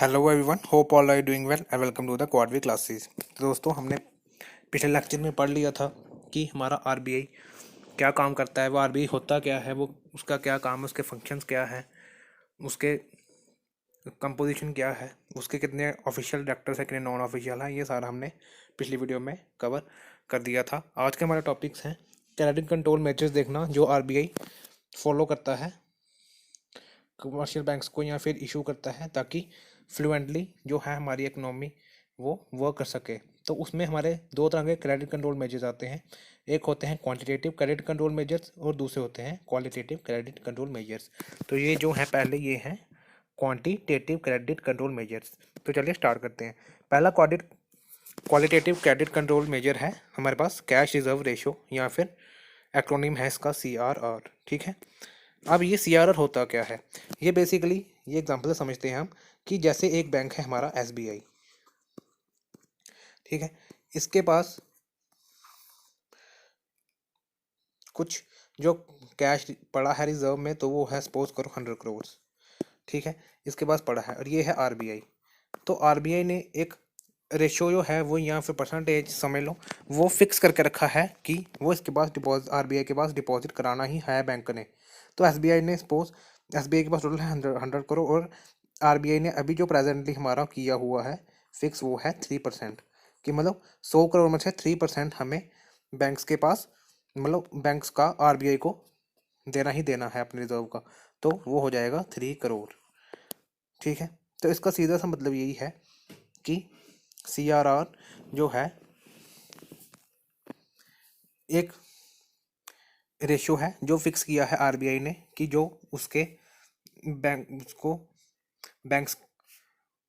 Hello everyone, hope all are doing well and welcome to the Quadri classes. तो दोस्तों, हमने पिछले लेक्चर में पढ़ लिया था कि हमारा आरबीआई क्या काम करता है, वो आरबीआई होता क्या है, वो उसका क्या काम है, उसके फंक्शंस क्या है, उसके कंपोजिशन क्या है, उसके कितने ऑफिशियल डायरेक्टर्स हैं, कितने नॉन ऑफिशियल हैं। ये सारा हमने पिछली वीडियो में कवर कर दिया था। आज के हमारे टॉपिक्स हैं क्रेडिट कंट्रोल मेजर्स देखना जो आरबीआई फॉलो करता है कमर्शियल बैंक्स को या फिर इशू करता है, ताकि फ्लुएंटली जो है हमारी इकोनॉमी वो वर्क कर सके। तो उसमें हमारे दो तरह के क्रेडिट कंट्रोल मेजर्स आते हैं। एक होते हैं क्वांटिटेटिव क्रेडिट कंट्रोल मेजर्स और दूसरे होते हैं क्वालिटेटिव क्रेडिट कंट्रोल मेजर्स। तो ये जो है पहले ये हैं क्वांटिटेटिव क्रेडिट कंट्रोल मेजर्स। तो चलिए स्टार्ट करते हैं। पहला क्वालिटेटिव क्रेडिट कंट्रोल मेजर है हमारे पास कैश रिजर्व रेशो या फिर एक्रोनिम है इसका CRR। ठीक है। अब ये CRR होता क्या है? ये बेसिकली ये एग्जांपल से समझते हैं हम कि जैसे एक बैंक है हमारा SBI। ठीक है। इसके पास कुछ जो कैश पड़ा है रिजर्व में, तो वो है सपोज करो 100 करोड़। ठीक है। इसके पास पड़ा है और ये है RBI। तो RBI ने एक रेशो जो है वो यहाँ पे परसेंटेज समझ लो वो फिक्स करके रखा है कि वो इसके पास डिपॉजिट RBI के पास डिपॉजिट कराना ही है बैंक ने। तो SBI ने सपोज SBI के पास टोटल है 100 करोड़ और RBI ने अभी जो प्रेजेंटली हमारा किया हुआ है फिक्स वो है 3%। कि मतलब 100 करोड़ में से 3% हमें बैंक्स के पास मतलब बैंक्स का RBI को देना ही देना है अपने रिजर्व का। तो वो हो जाएगा 3 करोड़। ठीक है। तो इसका सीधा सा मतलब यही है कि CRR जो है एक रेशियो है जो फिक्स किया है RBI ने कि जो उसके बैंक्स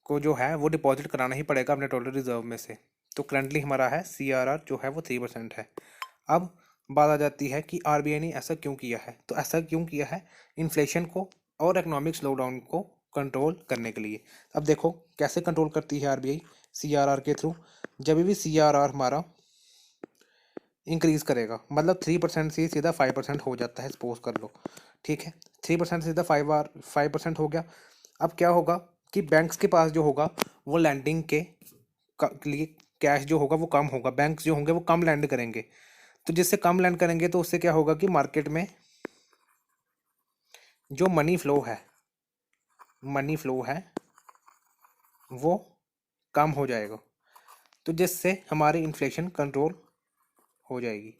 को जो है वो डिपॉजिट कराना ही पड़ेगा अपने टोटल रिजर्व में से। तो करंटली हमारा है CRR जो है वो 3% है। अब बात आ जाती है कि RBI ने ऐसा क्यों किया है। तो ऐसा क्यों किया है? इन्फ्लेशन को और इकोनॉमिक स्लोडाउन को कंट्रोल करने के लिए। अब देखो कैसे कंट्रोल करती है RBI CRR के थ्रू। जब भी CRR हमारा इंक्रीज करेगा मतलब 3% से सीधा 5% हो जाता है सपोज कर लो। ठीक है। 3% सीधा 5% हो गया। अब क्या होगा कि बैंक्स के पास जो होगा वो लैंडिंग के लिए कैश जो होगा वो कम होगा। बैंक्स जो होंगे वो कम लैंड करेंगे। तो जिससे कम लैंड करेंगे तो उससे क्या होगा कि मार्केट में जो मनी फ्लो है वो कम हो जाएगा। तो जिससे हमारी इन्फ्लेशन कंट्रोल हो जाएगी।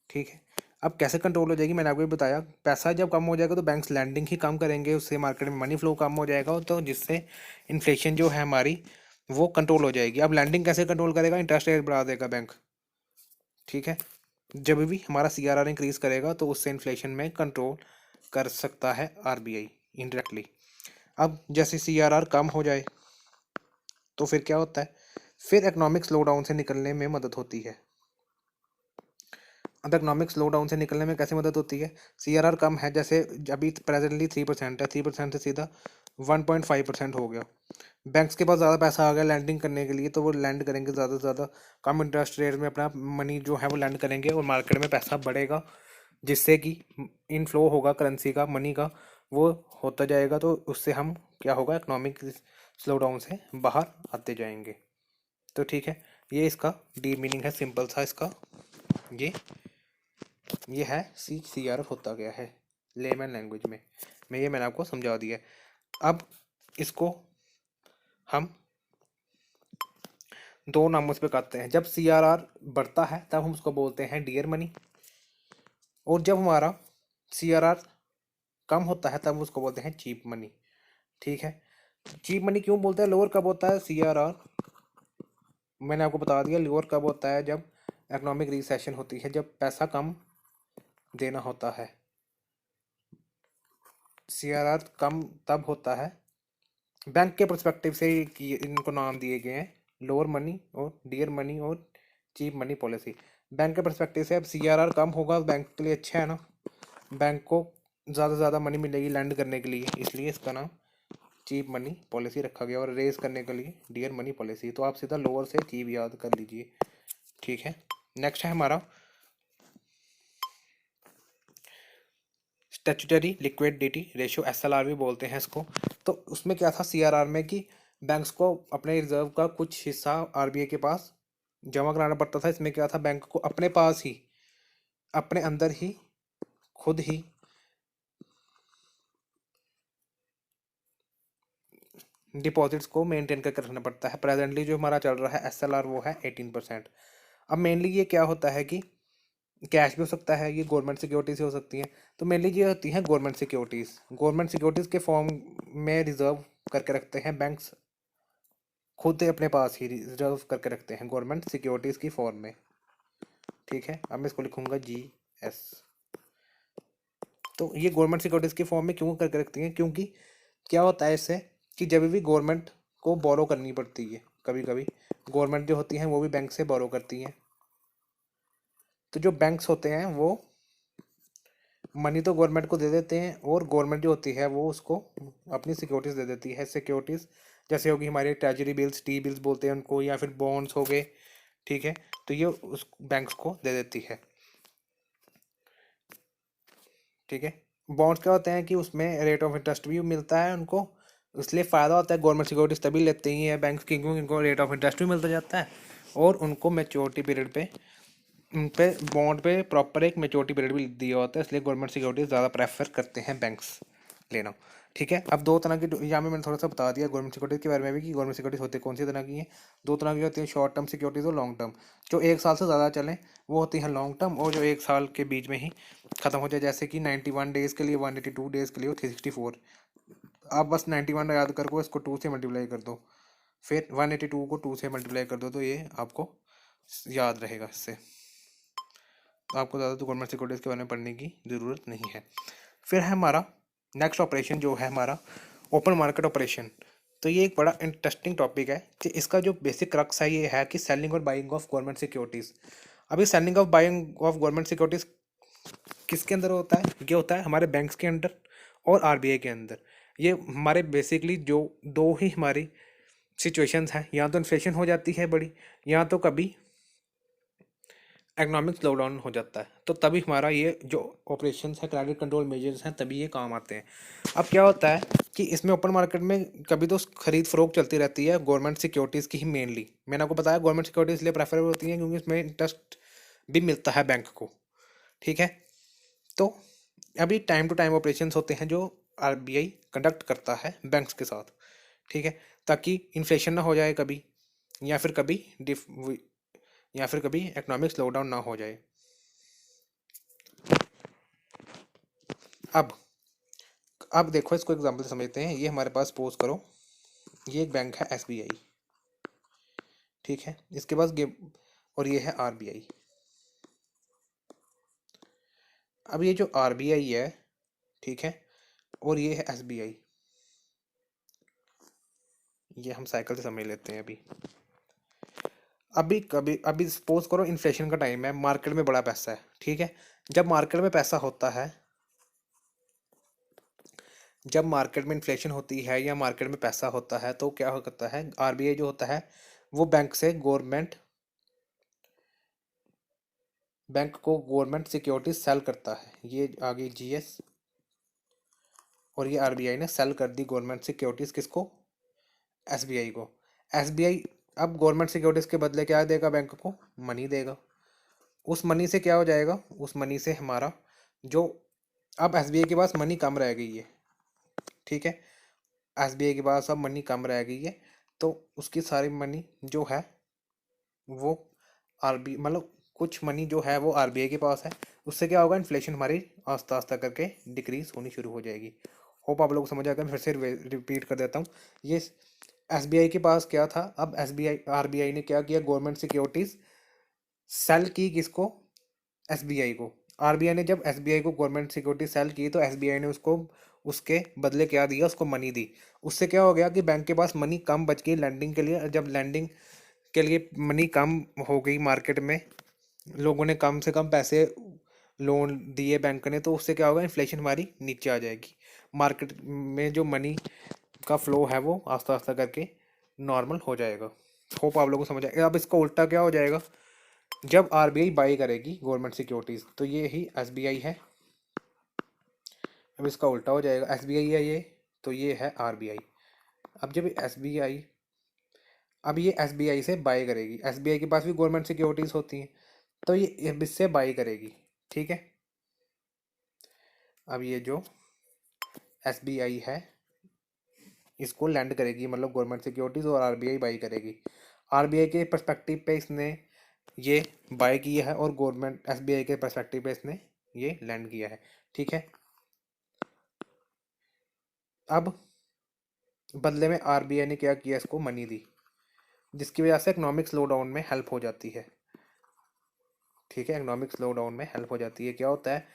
ठीक है। अब कैसे कंट्रोल हो जाएगी मैंने आपको भी बताया। पैसा जब कम हो जाएगा तो बैंक्स लैंडिंग ही कम करेंगे, उससे मार्केट में मनी फ्लो कम हो जाएगा, तो जिससे इन्फ्लेशन जो है हमारी वो कंट्रोल हो जाएगी। अब लैंडिंग कैसे कंट्रोल करेगा? इंटरेस्ट रेट बढ़ा देगा बैंक। ठीक है। जब भी हमारा CRR इंक्रीज करेगा तो उससे इन्फ्लेशन में कंट्रोल कर सकता है RBI इनडायरेक्टली। अब जैसे CRR कम हो जाए तो फिर क्या होता है? फिर इकोनॉमिक स्लोडाउन से निकलने में मदद होती है। अब इकोनॉमिक स्लो डाउन से निकलने में कैसे मदद होती है? CRR कम है, जैसे अभी प्रेजेंटली 3% है, 3% से सीधा 1.5% हो गया। बैंक्स के पास ज़्यादा पैसा आ गया लैंडिंग करने के लिए, तो वो लैंड करेंगे ज़्यादा से ज़्यादा कम इंटरेस्ट रेट में अपना मनी जो है वो लैंड करेंगे और मार्केट में पैसा बढ़ेगा, जिससे कि इनफ्लो होगा करेंसी का, मनी का, वो होता जाएगा। तो उससे हम क्या होगा, इकोनॉमिक स्लो डाउन से बाहर आते जाएंगे। तो ठीक है। ये इसका डीप मीनिंग है, सिंपल सा इसका ये है CRR होता गया है लेमन लैंग्वेज में। ये मैंने आपको समझा दिया है। अब इसको हम दो नामों से बताते हैं। जब CRR बढ़ता है तब हम उसको बोलते हैं डियर मनी, और जब हमारा CRR कम होता है तब उसको बोलते हैं चीप मनी। ठीक है। चीप मनी क्यों बोलते हैं? लोअर कब होता है CRR? मैंने आपको बता दिया लोअर कब होता है, जब इकोनॉमिक रिसेशन होती है, जब पैसा कम देना होता है। CRR कम तब होता है बैंक के पर्सपेक्टिव से इनको नाम दिए गए हैं लोअर मनी और डियर मनी और चीप मनी पॉलिसी। बैंक के पर्सपेक्टिव से अब CRR कम होगा, बैंक के लिए अच्छा है ना, बैंक को ज़्यादा से ज़्यादा मनी मिलेगी लैंड करने के लिए, इसलिए इसका नाम चीप मनी पॉलिसी रखा गया, और रेज करने के लिए डियर मनी पॉलिसी। तो आप सीधा लोअर से चीप याद कर लीजिए। ठीक है। नेक्स्ट है हमारा स्टैट्यूटरी लिक्विडिटी रेशियो, एसएलआर भी बोलते हैं इसको। तो उसमें क्या था सीआरआर में कि बैंक्स को अपने रिजर्व का कुछ हिस्सा आरबीआई के पास जमा कराना पड़ता था। इसमें क्या था, बैंक को अपने पास ही, अपने अंदर ही, खुद ही डिपॉजिट्स को मेंटेन करके रखना पड़ता है। प्रेजेंटली जो हमारा चल रहा है एसएलआर वो है 18%। अब मेनली ये क्या होता है कि कैश भी हो सकता है, ये गवर्नमेंट सिक्योरिटीज हो सकती हैं। तो मेनली ये होती हैं गवर्नमेंट सिक्योरिटीज़। गवर्नमेंट सिक्योरिटीज़ के फॉर्म में रिजर्व करके रखते हैं बैंक्स, खुद अपने पास ही रिजर्व करके रखते हैं गवर्नमेंट सिक्योरिटीज़ की फॉर्म में। ठीक है, अब मैं इसको लिखूंगा GS। तो ये गवर्नमेंट सिक्योरिटीज़ की फॉर्म में क्यों करके रखती हैं, क्योंकि क्या होता है इससे कि जब भी गवर्नमेंट को बोरो करनी पड़ती है, कभी कभी गवर्नमेंट जो होती हैं वो भी बैंक से बोरो करती हैं। तो जो बैंक्स होते हैं वो मनी तो गवर्नमेंट को दे देते हैं, और गवर्नमेंट जो होती है वो उसको अपनी सिक्योरिटीज दे देती है। सिक्योरिटीज जैसे होगी हमारी ट्रेजरी बिल्स, टी बिल्स बोलते हैं उनको, या फिर बॉन्ड्स हो गए। ठीक है, तो ये उस बैंक्स को दे देती है। ठीक है, बॉन्ड्स क्या होते हैं कि उसमें रेट ऑफ इंटरेस्ट भी मिलता है उनको, इसलिए फ़ायदा होता है। गवर्नमेंट सिक्योरिटीज तभी लेते ही है बैंक की, क्योंकि उनको रेट ऑफ इंटरेस्ट भी मिलता जाता है, और उनको मैच्योरिटी पीरियड पे, उन पे बॉन्ड पे प्रॉपर एक मैच्योरिटी पीरियड भी दिया होता है, इसलिए गवर्नमेंट सिक्योरिटीज ज़्यादा प्रेफर करते हैं बैंक्स लेना। ठीक है, अब दो तरह की, यहाँ में मैंने थोड़ा सा बता दिया गवर्नमेंट सिक्योरिटीज के बारे में भी कि गवर्नमेंट सिक्योरिटीज होती है कौन सी तरह की हैं। दो तरह की होती है, शॉर्ट टर्म सिक्योरिटीज और लॉन्ग टर्म। जो एक साल से ज़्यादा चलें वो होती है लॉन्ग टर्म, और जो एक साल के बीच में ही ख़त्म हो जाए, जैसे कि 91 डेज़ के लिए, 182 डेज़ के लिए, 364। आप बस 91 याद कर को इसको 2 से मल्टीप्लाई कर दो, फिर 182 को 2 से मल्टीप्लाई कर दो, तो ये आपको याद रहेगा। इससे आपको ज़्यादा तो गवर्नमेंट सिक्योरिटीज़ के बारे में पढ़ने की ज़रूरत नहीं है। फिर है हमारा नेक्स्ट ऑपरेशन जो है हमारा ओपन मार्केट ऑपरेशन। तो ये एक बड़ा इंटरेस्टिंग टॉपिक है कि इसका जो बेसिक क्रक्स है ये है कि सेलिंग और बाइंग ऑफ गवर्नमेंट सिक्योरिटीज़। अभी selling of buying of government securities किसके अंदर होता है, ये होता है हमारे बैंक्स के अंदर और आरबीआई के अंदर। ये हमारे बेसिकली जो दो ही हमारी सिचुएशंस हैं, या तो इन्फ्लेशन हो जाती है बड़ी, या तो कभी इकोनॉमिक स्लो डाउन हो जाता है, तो तभी हमारा ये जो ऑपरेशंस है, क्रेडिट कंट्रोल मेजर्स हैं, तभी ये काम आते हैं। अब क्या होता है कि इसमें ओपन मार्केट में कभी तो खरीद फरोख्त चलती रहती है गवर्नमेंट सिक्योरिटीज़ की ही मेनली। मैंने आपको बताया गवर्नमेंट सिक्योरिटीज़ इसलिए प्रेफरेबल होती हैं क्योंकि इसमें इंटरेस्ट भी मिलता है बैंक को। ठीक है, तो अभी टाइम टू टाइम ऑपरेशंस होते हैं जो आरबीआई कंडक्ट करता है बैंक्स के साथ। ठीक है, ताकि इन्फ्लेशन ना हो जाए कभी, या फिर कभी इकोनॉमिक स्लो डाउन ना हो जाए। अब अब देखो, इसको एग्जांपल से समझते हैं। ये हमारे पास सपोज करो ये एक बैंक है एसबीआई। ठीक है, इसके पास और ये है आरबीआई। अब ये जो आरबीआई है, ठीक है, और ये है एसबीआई, ये हम साइकिल से समझ लेते हैं। अभी सपोज करो इन्फ्लेशन का टाइम है, मार्केट में बड़ा पैसा है। ठीक है, जब मार्केट में पैसा होता है, जब मार्केट में इन्फ्लेशन होती है या मार्केट में पैसा होता है, तो क्या होता है, आरबीआई जो होता है वो बैंक को गवर्नमेंट सिक्योरिटीज सेल करता है। ये आगे जीएस, और ये आरबीआई ने सेल कर दी गवर्नमेंट सिक्योरिटीज किसको, एसबीआई को। एसबीआई अब गवर्नमेंट सिक्योरिटीज के बदले क्या देगा, बैंक को मनी देगा। उस मनी से क्या हो जाएगा, उस मनी से हमारा जो, अब एसबीआई के पास मनी कम रह गई है। ठीक है, एसबीआई के पास अब मनी कम रह गई है, तो उसकी सारी मनी जो है वो आरबी मतलब कुछ मनी जो है वो आरबीआई के पास है। उससे क्या होगा, इन्फ्लेशन हमारी आस्ता आस्ता करके डिक्रीज होनी शुरू हो जाएगी। होप आप लोग को समझ आ गया, मैं फिर से रिपीट कर देता हूँ। ये एसबीआई के पास क्या था, अब एसबीआई आरबीआई ने क्या किया, गवर्नमेंट सिक्योरिटीज सेल की किसको, एसबीआई को। आरबीआई ने जब एसबीआई को गवर्नमेंट सिक्योरिटी सेल की, तो एसबीआई ने उसको उसके बदले क्या दिया, उसको मनी दी। उससे क्या हो गया कि बैंक के पास मनी कम बच गई लैंडिंग के लिए। जब लैंडिंग के लिए मनी कम हो गई मार्केट में, लोगों ने कम से कम पैसे लोन दिए बैंक ने, तो उससे क्या होगा, इन्फ्लेशन हमारी नीचे आ जाएगी। मार्केट में जो मनी का फ्लो है वो आस्ता आस्ता करके नॉर्मल हो जाएगा। होप आप लोगों को समझ आएगा। अब इसका उल्टा क्या हो जाएगा, जब आरबीआई बाई करेगी गवर्नमेंट सिक्योरिटीज, तो ये ही एसबीआई है, अब इसका उल्टा हो जाएगा, एसबीआई है ये, तो ये है आरबीआई। अब जब एसबीआई, अब ये एसबीआई से बाई करेगी, एसबीआई के पास भी गवर्नमेंट सिक्योरिटीज होती हैं, तो ये अब इससे बाई करेगी। ठीक है, अब ये जो एसबीआई है इसको लैंड करेगी, मतलब गवर्नमेंट सिक्योरिटीज, और आरबीआई बाई करेगी। आरबीआई के पर्सपेक्टिव पे इसने ये बाय किया है और गवर्नमेंट एसबीआई के पर्सपेक्टिव पे इसने ये लैंड किया है। ठीक है, अब बदले में आरबीआई ने क्या किया, इसको मनी दी, जिसकी वजह से इकोनॉमिक स्लो डाउन में हेल्प हो जाती है। ठीक है, इकोनॉमिक स्लो डाउन में हेल्प हो जाती है। क्या होता है,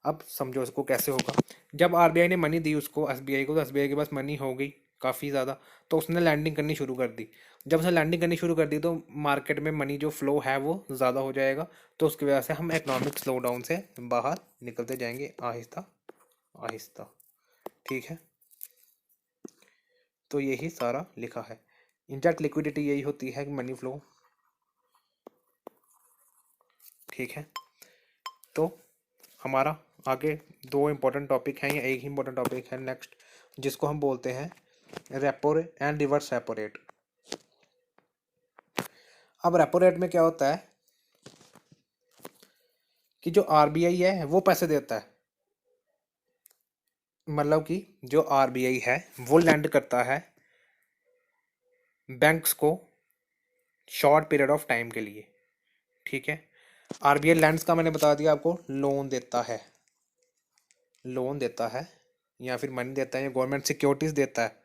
अब समझो इसको कैसे होगा। जब आरबीआई ने मनी दी उसको एसबीआई को, तो एसबीआई के पास मनी हो गई काफ़ी ज़्यादा, तो उसने लैंडिंग करनी शुरू कर दी। जब उसने लैंडिंग करनी शुरू कर दी तो मार्केट में मनी जो फ्लो है वो ज़्यादा हो जाएगा, तो उसकी वजह से हम इकोनॉमिक स्लो डाउन से बाहर निकलते जाएंगे आहिस्ता आहिस्ता। ठीक है, तो यही सारा लिखा है। इंजेक्ट लिक्विडिटी यही होती है, मनी फ्लो। ठीक है, तो हमारा आगे दो इम्पोर्टेंट टॉपिक हैं या एक ही इम्पोर्टेंट टॉपिक है नेक्स्ट, जिसको हम बोलते हैं repo and reverse repo rate. अब रेपो रेट में क्या होता है कि जो आरबीआई है वो पैसे देता है, मतलब कि जो आरबीआई है वो लैंड करता है बैंक्स को शॉर्ट पीरियड ऑफ टाइम के लिए। ठीक है, आरबीआई लैंड्स का मैंने बता दिया आपको, लोन देता है, लोन देता है या फिर मनी देता है या गवर्नमेंट सिक्योरिटीज देता है,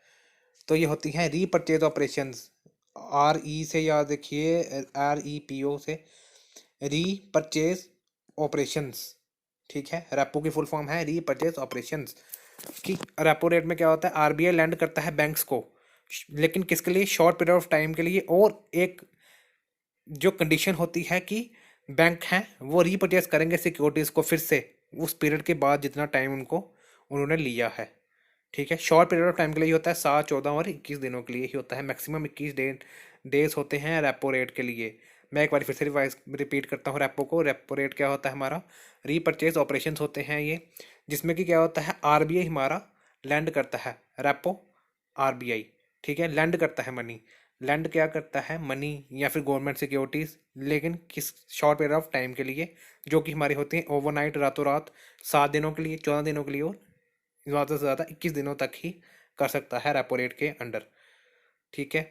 तो ये होती हैं रीपर्चेज ऑपरेशंस। आर ई से याद रखिए, आर ई पी ओ से, रीपर्चेज ऑपरेशंस। ठीक है, रेपो की फुल फॉर्म है रीपर्चेज ऑपरेशंस। कि रेपो रेट में क्या होता है, आरबीआई लैंड करता है बैंक्स को, लेकिन किसके लिए, शॉर्ट पीरियड ऑफ टाइम के लिए, और एक जो कंडीशन होती है कि बैंक हैं वो रीपर्चेज करेंगे सिक्योरिटीज को फिर से उस पीरियड के बाद जितना टाइम उनको उन्होंने लिया है। ठीक है, शॉर्ट पीरियड ऑफ टाइम के लिए होता है, 7, 14 और 21 दिनों के लिए ही होता है, मैक्सिमम 21 डेज होते हैं रेपो रेट के लिए। मैं एक बार फिर से रिपीट करता हूँ रेपो को। रेपो रेट क्या होता है हमारा, रीपर्चेज ऑपरेशंस होते हैं ये, जिसमें कि क्या होता है, आरबीआई हमारा लैंड करता है, रेपो आरबीआई। ठीक है, लैंड करता है मनी, लैंड क्या करता है, मनी या फिर गवर्नमेंट सिक्योरिटीज, लेकिन किस शॉर्ट पीरियड ऑफ टाइम के लिए, जो कि हमारी होती हैं ओवरनाइट, रातों रात, 7 दिनों के लिए, 14 दिनों के लिए, और ज़्यादा से ज़्यादा 21 दिनों तक ही कर सकता है रेपो रेट के अंडर। ठीक है,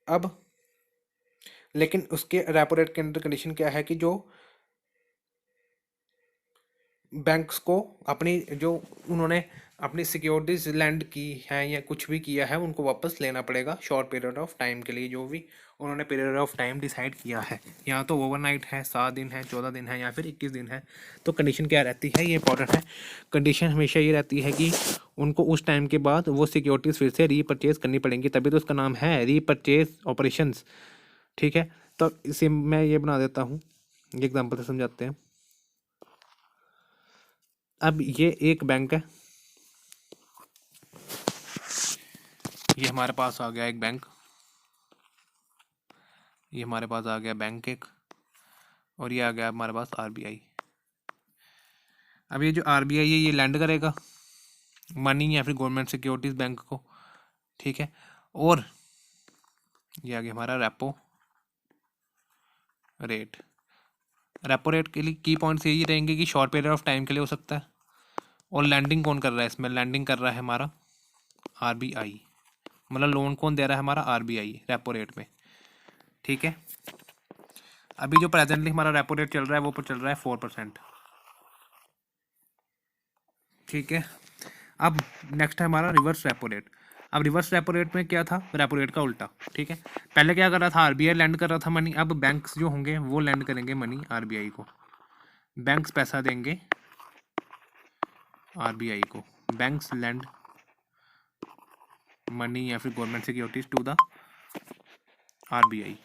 अब लेकिन उसके रेपो रेट के अंडर कंडीशन क्या है कि जो बैंक्स को अपनी जो उन्होंने अपनी सिक्योरिटीज लैंड की है या कुछ भी किया है उनको वापस लेना पड़ेगा शॉर्ट पीरियड ऑफ टाइम के लिए, जो भी उन्होंने पीरियड ऑफ टाइम डिसाइड किया है, या तो ओवरनाइट है, 7 दिन है, 14 दिन है, या फिर 21 दिन है। तो कंडीशन क्या रहती है, ये इंपॉर्टेंट है। कंडीशन हमेशा ये रहती है कि उनको उस टाइम के बाद वो सिक्योरिटीज़ फिर से रीपर्चेज करनी पड़ेंगी, तभी तो उसका नाम है रीपर्चेज ऑपरेशंस। ठीक है, तो इसे मैं ये बना देता हूँ, एग्जाम्पल से समझाते हैं। अब ये एक बैंक है, ये हमारे पास आ गया एक बैंक, ये हमारे पास आ गया बैंक एक, और ये आ गया हमारे पास आरबीआई। अब ये जो आरबीआई है ये लैंड करेगा मनी या फिर गवर्नमेंट सिक्योरिटीज बैंक को। ठीक है, और ये आ गया हमारा रेपो रेट। रेपो रेट के लिए की पॉइंट्स यही रहेंगे कि शॉर्ट पीरियड ऑफ टाइम के लिए हो सकता है, और लैंडिंग कौन कर रहा है इसमें, लैंडिंग कर रहा है हमारा आरबीआई, मतलब लोन कौन दे रहा है, हमारा आरबीआई रेपो रेट में। ठीक है, अभी जो प्रेजेंटली हमारा रेपो रेट चल रहा है वो चल रहा है 4%। ठीक है, अब नेक्स्ट है हमारा रिवर्स रेपो रेट। अब रिवर्स रेपो रेट में क्या था, रेपो रेट का उल्टा। ठीक है, पहले क्या कर रहा था, आरबीआई लैंड कर रहा था मनी, अब बैंक्स जो होंगे वो लैंड करेंगे मनी आरबीआई को, बैंक्स पैसा देंगे आरबीआई को, बैंक्स लैंड मनी या फिर government securities to the RBI.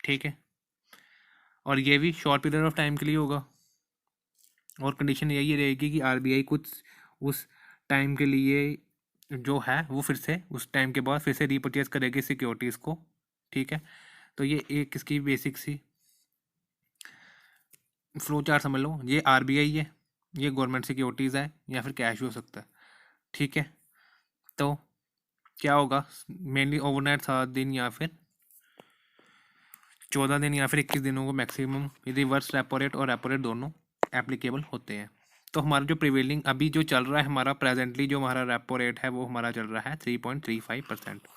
ठीक है, और ये भी शॉर्ट पीरियड ऑफ टाइम के लिए होगा, और कंडीशन यही रहेगी कि आरबीआई कुछ उस टाइम के लिए जो है वो फिर से उस टाइम के बाद फिर से रीपर्चेज करेगी सिक्योरिटीज़ को। ठीक है, तो ये एक इसकी बेसिक सी फ्लो चार्ट समझ लो, ये आरबीआई है, ये गवर्नमेंट सिक्योरिटीज़ है या फिर कैश भी हो सकता है। ठीक है, तो क्या होगा, मेनली ओवरनाइट 7 दिन या फिर 14 दिन या फिर 21 दिनों को मैक्सिमम रिवर्स रेपो रेट और रेपो रेट दोनों एप्लीकेबल होते हैं। तो हमारा जो प्रिवेलिंग अभी जो चल रहा है, हमारा प्रेजेंटली जो हमारा रेपो रेट है वो हमारा चल रहा है 3.35%।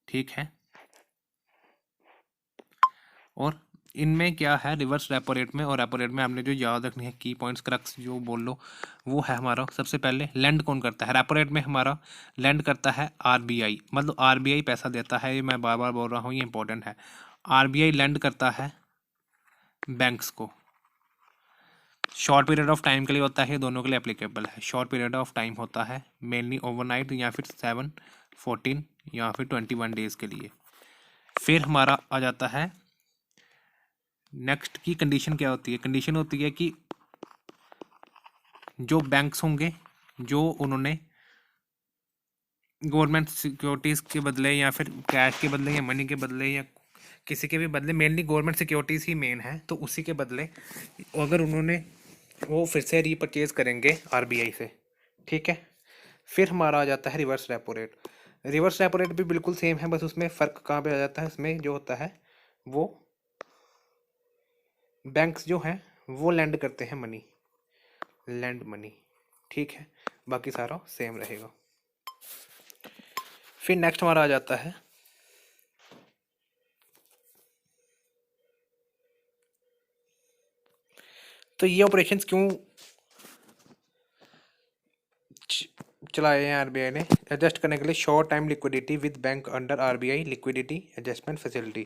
ठीक है, और इनमें क्या है, रिवर्स रेपो रेट में और रेपो रेट में आपने जो याद रखनी है की पॉइंट्स, क्रक्स जो बोल लो, वो है हमारा सबसे पहले लेंड कौन करता है। रेपो रेट में हमारा लेंड करता है आरबीआई, मतलब आरबीआई पैसा देता है, ये मैं बार बार बोल रहा हूँ, ये इंपॉर्टेंट है। आरबीआई लेंड करता है बैंक्स को, शॉर्ट पीरियड ऑफ टाइम के लिए होता है, दोनों के लिए एप्लीकेबल है। शॉर्ट पीरियड ऑफ टाइम होता है मेनली ओवरनाइट या फिर 7, 14 या फिर 21 डेज के लिए। फिर हमारा आ जाता है नेक्स्ट की कंडीशन क्या होती है। कंडीशन होती है कि जो बैंक्स होंगे, जो उन्होंने गवर्नमेंट सिक्योरिटीज़ के बदले या फिर कैश के बदले या मनी के बदले या किसी के भी बदले, मेनली गवर्नमेंट सिक्योरिटीज़ ही मेन है, तो उसी के बदले अगर उन्होंने वो फिर से रीपरचेज करेंगे आरबीआई से। ठीक है, फिर हमारा आ जाता है reverse repo rate. Reverse repo rate भी बिल्कुल सेम है, बस उसमें फ़र्क कहाँ पे आ जाता है, उसमें जो होता है वो बैंक्स जो हैं वो लैंड करते हैं मनी, लैंड मनी। ठीक है, बाकी सारा सेम रहेगा। फिर नेक्स्ट हमारा आ जाता है तो ये ऑपरेशंस क्यों चलाए हैं आरबीआई ने, एडजस्ट करने के लिए short time liquidity with bank under RBI liquidity adjustment facility.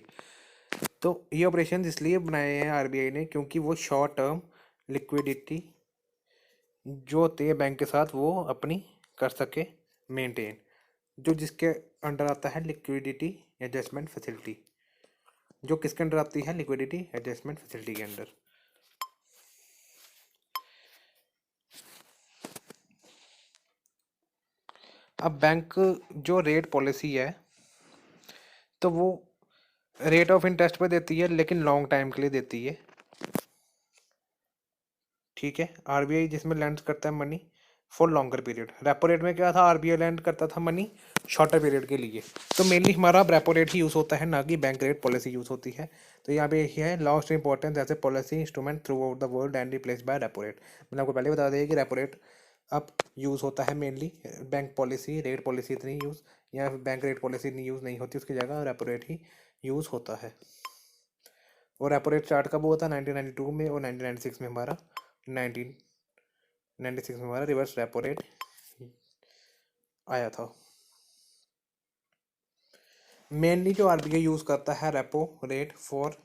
तो ये ऑपरेशन इसलिए बनाए हैं आरबीआई ने क्योंकि वो शॉर्ट टर्म लिक्विडिटी जो होती है बैंक के साथ वो अपनी कर सके मेंटेन, जो जिसके अंडर आता है लिक्विडिटी एडजस्टमेंट फैसिलिटी, जो किसके अंडर आती है, लिक्विडिटी एडजस्टमेंट फैसिलिटी के अंडर। अब बैंक जो रेट पॉलिसी है तो वो रेट ऑफ इंटरेस्ट पे देती है, लेकिन लॉन्ग टाइम के लिए देती है। ठीक है, आरबीआई जिसमें लैंड करता है money for longer period. Repo rate में क्या था, आरबीआई लैंड करता था मनी शॉर्टर पीरियड के लिए। तो मेनली हमारा रेपो रेट ही यूज़ होता है, ना कि बैंक रेट पॉलिसी यूज़ होती है। तो यहाँ पे यही है, lost importance as a policy instrument throughout the world and replace by repo rate. मैंने आपको पहले बता दिया कि रेपो रेट अब यूज़ होता है mainly, bank policy rate policy इतनी यूज़ या बैंक रेट पॉलिसी इतनी यूज़ नहीं होती, उसकी जगह रेपो रेट ही यूज़ होता है। और रेपो रेट स्टार्ट कब हुआ था, 1992 में, और 1996 में हमारा 1996 में हमारा रिवर्स रेपो रेट आया था। मेनली जो आरबीआई यूज़ करता है रेपो रेट फॉर,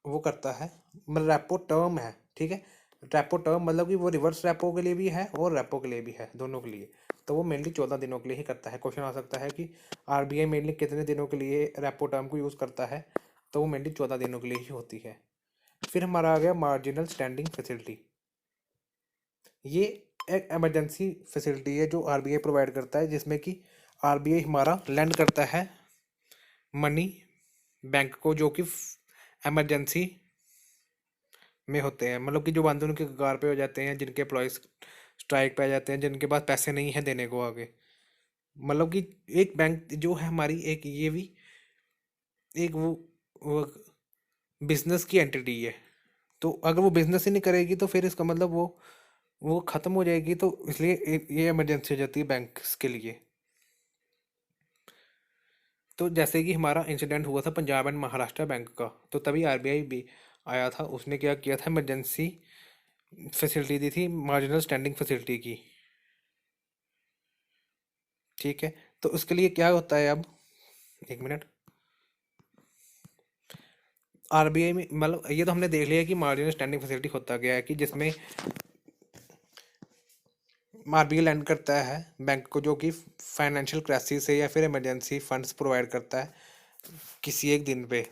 वो करता है मतलब रेपो टर्म है। ठीक है, रेपो टर्म मतलब कि वो रिवर्स रेपो के लिए भी है और रेपो के लिए भी है, दोनों के लिए। तो वो मेनली 14 दिनों के लिए ही करता है। क्वेश्चन आ सकता है कि आरबीआई मेनली कितने दिनों के लिए रेपो टर्म को यूज़ करता है, तो वो मेनली 14 दिनों के लिए ही होती है। फिर हमारा आ गया मार्जिनल स्टैंडिंग फैसिलिटी। ये एक इमरजेंसी फैसिलिटी है जो आरबीआई प्रोवाइड करता है, जिसमें कि आरबीआई हमारा लैंड करता है मनी बैंक को, जो कि इमरजेंसी में होते हैं, मतलब कि जो बंद उनके कगार पे हो जाते हैं, जिनके एम्प्लॉयज़ स्ट्राइक पे आ जाते हैं, जिनके पास पैसे नहीं है देने को आगे। मतलब कि एक बैंक जो है हमारी, एक ये भी एक वो बिजनेस की एंटिटी है। तो अगर वो बिजनेस ही नहीं करेगी तो फिर इसका मतलब वो ख़त्म हो जाएगी। तो इसलिए ये इमरजेंसी हो जाती है बैंक्स के लिए। तो जैसे कि हमारा इंसिडेंट हुआ था पंजाब एंड महाराष्ट्र बैंक का, तो तभी आरबीआई भी आया था, उसने क्या किया था, इमरजेंसी फैसिलिटी दी थी मार्जिनल स्टैंडिंग फैसिलिटी की। ठीक है, तो उसके लिए क्या होता है अब, एक मिनट। आरबीआई में मतलब ये तो हमने देख लिया कि मार्जिनल स्टैंडिंग फैसिलिटी होता गया है कि जिसमें आरबीआई लैंड करता है बैंक को, जो कि फाइनेंशियल क्राइसिस से या फिर इमरजेंसी फंड्स प्रोवाइड करता है किसी एक दिन पे।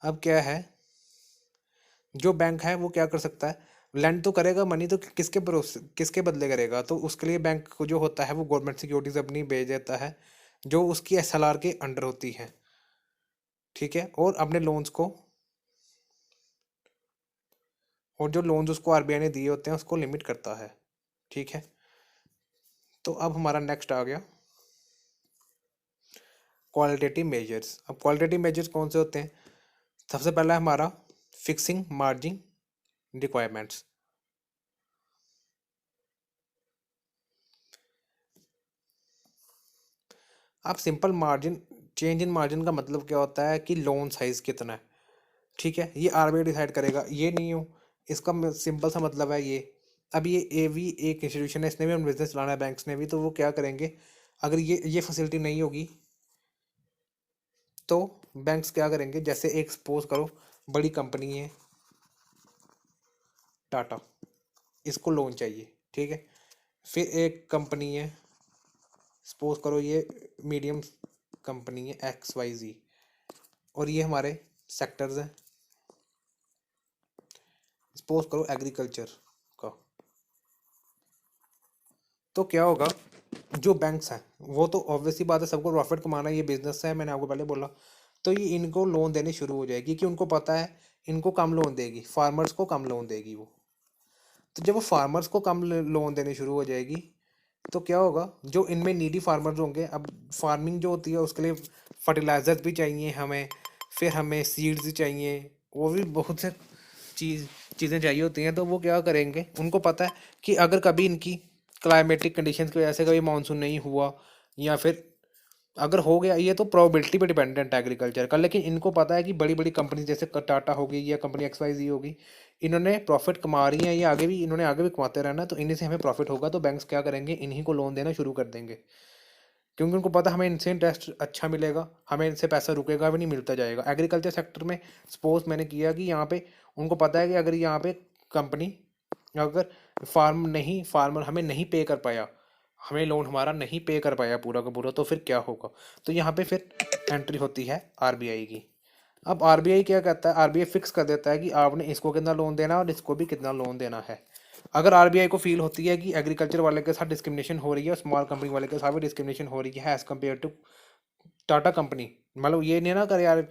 अब क्या है, जो बैंक है वो क्या कर सकता है, लैंड तो करेगा मनी, तो किसके भरोसे किसके बदले करेगा, तो उसके लिए बैंक को जो होता है वो गवर्नमेंट सिक्योरिटीज अपनी भेज देता है, जो उसकी एसएलआर के अंडर होती है। ठीक है, और अपने लोन्स को और जो लोन्स उसको आरबीआई ने दिए होते हैं उसको लिमिट करता है। ठीक है, तो अब हमारा नेक्स्ट आ गया क्वालिटेटिव मेजर्स। अब क्वालिटेटिव मेजर्स कौन से होते हैं? सबसे पहला है हमारा फिक्सिंग मार्जिन रिक्वायरमेंट्स। आप simple margin, change in margin का मतलब क्या होता है कि लोन साइज कितना है। ठीक है, ये आरबीआई डिसाइड करेगा, ये नहीं हो। इसका सिंपल सा मतलब है ये, अब ये भी एक इंस्टीट्यूशन है, इसने भी हम बिजनेस चलाना है, बैंक्स ने भी, तो वो क्या करेंगे, अगर ये फैसिलिटी नहीं होगी तो बैंक्स क्या करेंगे, जैसे एक सपोज करो बड़ी कंपनी है टाटा, इसको लोन चाहिए। ठीक है, फिर एक कंपनी है, सपोज करो ये मीडियम कंपनी है XYZ, और ये हमारे सेक्टर्स हैं, सपोज करो एग्रीकल्चर का। तो क्या होगा, जो बैंक्स हैं वो तो ऑब्वियसली बात है, सबको प्रॉफिट कमाना है, ये बिजनेस है, मैंने आपको पहले बोला। तो ये इनको लोन देने शुरू हो जाएगी कि उनको पता है इनको कम लोन देगी, फार्मर्स को कम लोन देगी वो। तो जब वो फार्मर्स को कम लोन देने शुरू हो जाएगी तो क्या होगा, जो इनमें नीडी फार्मर्स होंगे, अब फार्मिंग जो होती है उसके लिए फर्टिलाइजर्स भी चाहिए हमें, फिर हमें सीड्स भी चाहिए, वो भी बहुत से चीज़ें चाहिए होती हैं। तो वो क्या करेंगे, उनको पता है कि अगर कभी इनकी क्लाइमेटिक कंडीशंस की वजह से कभी मानसून नहीं हुआ, या फिर अगर हो गया, ये तो प्रोबेबिलिटी पे डिपेंडेंट है एग्रीकल्चर का, लेकिन इनको पता है कि बड़ी बड़ी कंपनी जैसे टाटा होगी या कंपनी XYZ होगी, इन्होंने प्रॉफिट कमा रही है, ये आगे भी, इन्होंने आगे भी कमाते रहना, तो इन्हीं से हमें प्रॉफिट होगा, तो बैंक्स क्या करेंगे, इन्हीं को लोन देना शुरू कर देंगे, क्योंकि उनको पता हमें इनसे इंटरेस्ट अच्छा मिलेगा, हमें इनसे पैसा रुकेगा भी नहीं, मिलता जाएगा। एग्रीकल्चर सेक्टर में सपोज मैंने किया कि यहाँ पे उनको पता है कि अगर यहाँ पे कंपनी, अगर फार्मर हमें नहीं पे कर पाया, हमें लोन हमारा नहीं पे कर पाया पूरा का पूरा, तो फिर क्या होगा, तो यहाँ पे फिर एंट्री होती है आरबीआई की। अब आरबीआई क्या कहता है, आरबीआई फिक्स कर देता है कि आपने इसको कितना लोन देना है और इसको भी कितना लोन देना है। अगर आरबीआई को फील होती है कि एग्रीकल्चर वाले के साथ डिस्क्रिमिनेशन हो रही है, स्मॉल कंपनी वाले के साथ भी डिस्क्रिमिनेशन हो रही है as compare to Tata company, मतलब ये नहीं ना करे यार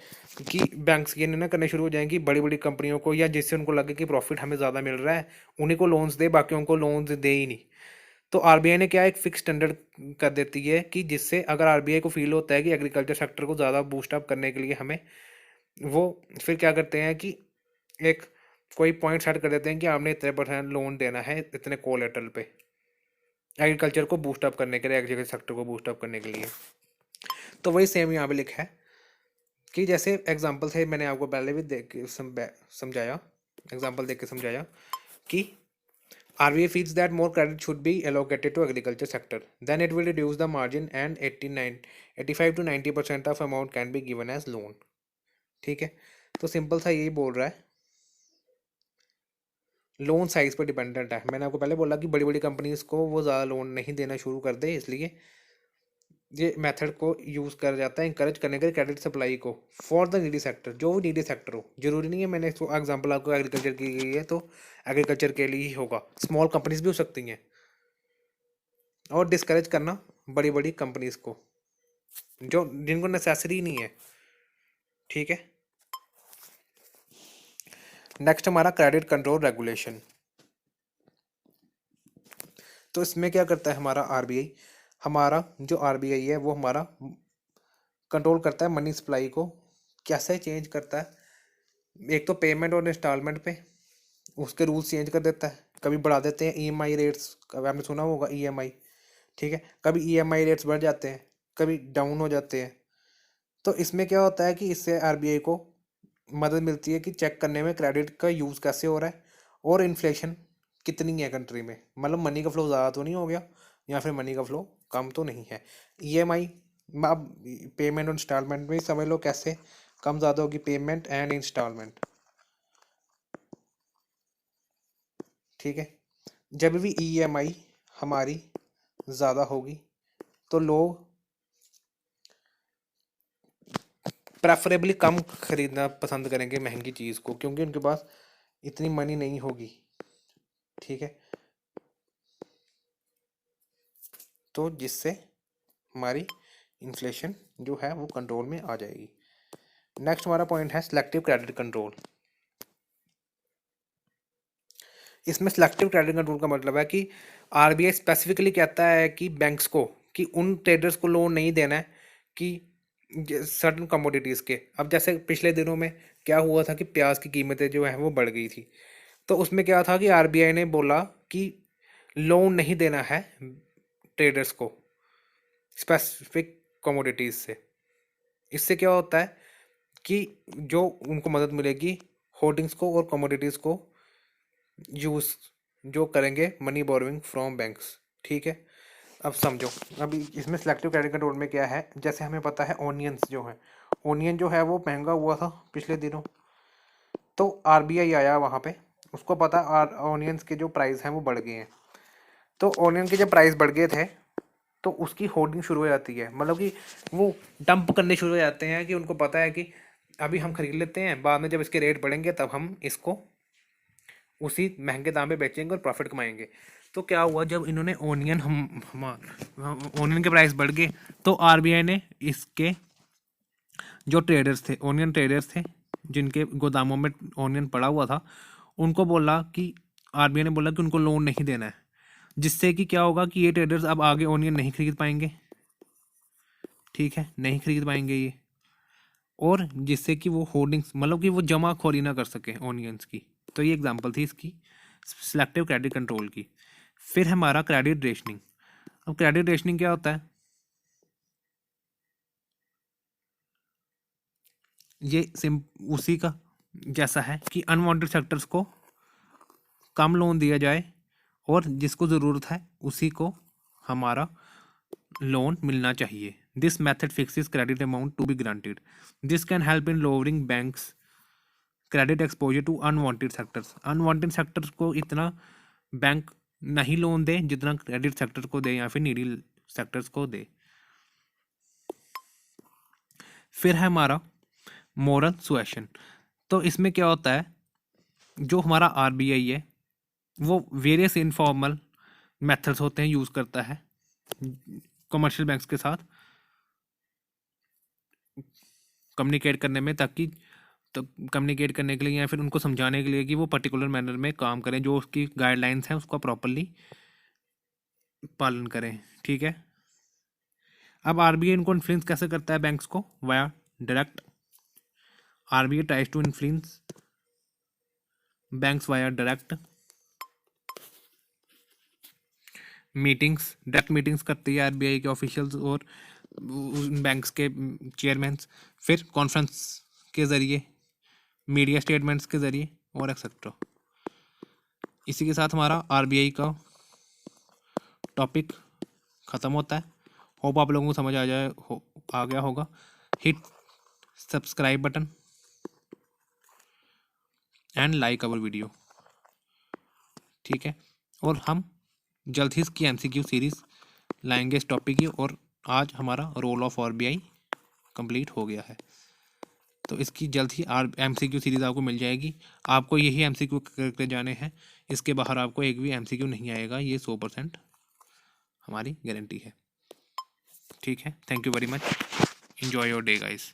कि बैंक्स ये नहीं ना करने शुरू हो जाएंगी बड़ी बड़ी कंपनियों को, या जिससे उनको लगे कि प्रॉफिट हमें ज़्यादा मिल रहा है उन्हीं को लोन्स दे, बाकियों को लोन्स दे ही नहीं। तो आरबीआई ने क्या एक फिक्स स्टैंडर्ड कर देती है कि जिससे अगर आरबीआई को फील होता है कि एग्रीकल्चर सेक्टर को ज़्यादा बूस्ट अप करने के लिए हमें, वो फिर क्या करते हैं कि एक कोई पॉइंट सेट कर देते हैं कि आपने इतने % लोन देना है इतने कोलेटरल पे, एग्रीकल्चर को बूस्ट अप करने के लिए, एग्रीकल्चर सेक्टर को बूस्ट अप करने के लिए। तो वही सेम यहाँ पे लिखा है कि जैसे एग्जांपल थे, मैंने आपको पहले भी देख के समझाया, एग्जांपल देख के समझाया कि RBI feels that more credit should be allocated to agriculture sector. Then it will reduce the margin and 85 to 90% of amount can be given as loan. ठीक है, तो सिंपल सा यही बोल रहा है, लोन साइज पर डिपेंडेंट है। मैंने आपको पहले बोला कि बड़ी बड़ी कंपनीज को वो ज़्यादा लोन नहीं देना शुरू कर दे, इसलिए ये मेथड को यूज़ कर जाता है इंकरेज करने के लिए क्रेडिट सप्लाई को फॉर द नीडी सेक्टर, जो भी नीडी सेक्टर हो। जरूरी नहीं है, मैंने इसको एग्जांपल आपको एग्रीकल्चर की गई है तो एग्रीकल्चर के लिए ही होगा, स्मॉल कंपनीज भी हो सकती हैं, और डिस्करेज करना बड़ी बड़ी कंपनीज को जो जिनको नेसेसरी नहीं है। ठीक है, नेक्स्ट हमारा क्रेडिट कंट्रोल रेगुलेशन। तो इसमें क्या करता है हमारा आरबीआई, हमारा जो आरबीआई है वो हमारा कंट्रोल करता है मनी सप्लाई को। कैसे चेंज करता है, एक तो पेमेंट और इंस्टॉलमेंट पे उसके रूल्स चेंज कर देता है, कभी बढ़ा देते हैं ईएमआई रेट्स, कभी आपने सुना होगा ईएमआई। ठीक है, कभी ईएमआई रेट्स बढ़ जाते हैं, कभी डाउन हो जाते हैं। तो इसमें क्या होता है कि इससे आरबीआई को मदद मिलती है कि चेक करने में क्रेडिट का यूज़ कैसे हो रहा है और इन्फ्लेशन कितनी है कंट्री में, मतलब मनी का फ्लो ज़्यादा तो नहीं हो गया या फिर मनी का फ्लो कम तो नहीं है। ईएमआई, अब पेमेंट और इंस्टॉलमेंट में समझ लो कैसे कम ज़्यादा होगी, पेमेंट एंड इंस्टॉलमेंट। ठीक है, जब भी ईएमआई हमारी ज़्यादा होगी तो लोग प्रेफरेबली कम खरीदना पसंद करेंगे महंगी चीज़ को, क्योंकि उनके पास इतनी मनी नहीं होगी। ठीक है, तो जिससे हमारी इन्फ्लेशन जो है वो कंट्रोल में आ जाएगी। नेक्स्ट हमारा पॉइंट है सिलेक्टिव क्रेडिट कंट्रोल। इसमें सिलेक्टिव ट्रेडिंग कंट्रोल का मतलब है कि आरबीआई स्पेसिफिकली कहता है कि बैंक्स को कि उन ट्रेडर्स को लोन नहीं देना है कि सर्टन कमोडिटीज़ के। अब जैसे पिछले दिनों में क्या हुआ था कि प्याज की कीमतें जो है वो बढ़ गई थी, तो उसमें क्या था कि आरबीआई ने बोला कि लोन नहीं देना है ट्रेडर्स को स्पेसिफिक कमोडिटीज़ से। इससे क्या होता है कि जो उनको मदद मिलेगी होर्डिंग्स को और कमोडिटीज़ को यूज़ जो करेंगे मनी बोरोइंग फ्रॉम बैंक्स। ठीक है, अब समझो। अभी इसमें सिलेक्टिव क्रेडिट कंट्रोल में क्या है, जैसे हमें पता है ऑनियंस जो है, ऑनियन जो है वो महंगा हुआ था पिछले दिनों, तो आरबीआई आया वहाँ पे, उसको पता ऑनियंस के जो प्राइस हैं वो बढ़ गए हैं, तो ऑनियन के जब प्राइस बढ़ गए थे तो उसकी होर्डिंग शुरू हो जाती है, मतलब कि वो डंप करने शुरू हो जाते हैं कि उनको पता है कि अभी हम खरीद लेते हैं, बाद में जब इसके रेट बढ़ेंगे तब हम इसको उसी महंगे दाम पे बेचेंगे और प्रॉफिट कमाएंगे। तो क्या हुआ, जब इन्होंने ऑनियन के प्राइस बढ़ गए तो आरबीआई ने इसके जो ट्रेडर्स थे, ऑनियन ट्रेडर्स थे जिनके गोदामों में ऑनियन पड़ा हुआ था, उनको बोला कि आरबीआई ने बोला कि उनको लोन नहीं देना है, जिससे कि क्या होगा कि ये ट्रेडर्स अब आगे ऑनियन नहीं खरीद पाएंगे। ठीक है, नहीं खरीद पाएंगे ये, और जिससे कि वो होर्डिंग्स मतलब कि वो जमाखोरी ना कर सके ऑनियंस की। तो ये एग्जांपल थी इसकी सिलेक्टिव क्रेडिट कंट्रोल की। फिर हमारा क्रेडिट रेशनिंग। अब क्रेडिट रेशनिंग क्या होता है, ये सिम उसी का जैसा है कि अनवांटेड सेक्टर्स को कम लोन दिया जाए और जिसको ज़रूरत है उसी को हमारा लोन मिलना चाहिए। This method fixes credit amount to be granted. This can help in lowering banks credit exposure to unwanted sectors. Unwanted sectors को इतना बैंक नहीं लोन दे जितना क्रेडिट सेक्टर को दे या फिर नीडी सेक्टर्स को दे। फिर है हमारा मोरल सुएशन। तो इसमें क्या होता है, जो हमारा आरबीआई है वो वेरियस इनफॉर्मल मेथड्स होते हैं यूज़ करता है कमर्शियल बैंक्स के साथ कम्युनिकेट करने में, ताकि तो कम्युनिकेट करने के लिए या फिर उनको समझाने के लिए कि वो पर्टिकुलर मैनर में काम करें, जो उसकी गाइडलाइंस हैं उसका प्रॉपरली पालन करें। ठीक है, अब आरबीआई इनको इन्फ्लुएंस कैसे करता है बैंक्स को, via direct. RBI tries to influence banks via direct meetings. Direct meetings करती है आरबीआई के ऑफिशियल्स और बैंक्स के चेयरमैन्स, फिर कॉन्फ्रेंस के ज़रिए, मीडिया स्टेटमेंट्स के ज़रिए और एक्सेट्रा। इसी के साथ हमारा आरबीआई का टॉपिक ख़त्म होता है। होप आप लोगों को समझ आ गया होगा। Hit subscribe button and like our video. ठीक है, और हम जल्द ही इसकी एमसीक्यू सीरीज़ लाएंगे इस टॉपिक की, और आज हमारा रोल ऑफ आरबीआई कंप्लीट हो गया है, तो इसकी जल्द ही एमसीक्यू सीरीज़ आपको मिल जाएगी। आपको यही एमसीक्यू करके जाने हैं, इसके बाहर आपको एक भी एमसीक्यू नहीं आएगा, ये 100% हमारी गारंटी है। ठीक है, thank you very much, enjoy your day guys.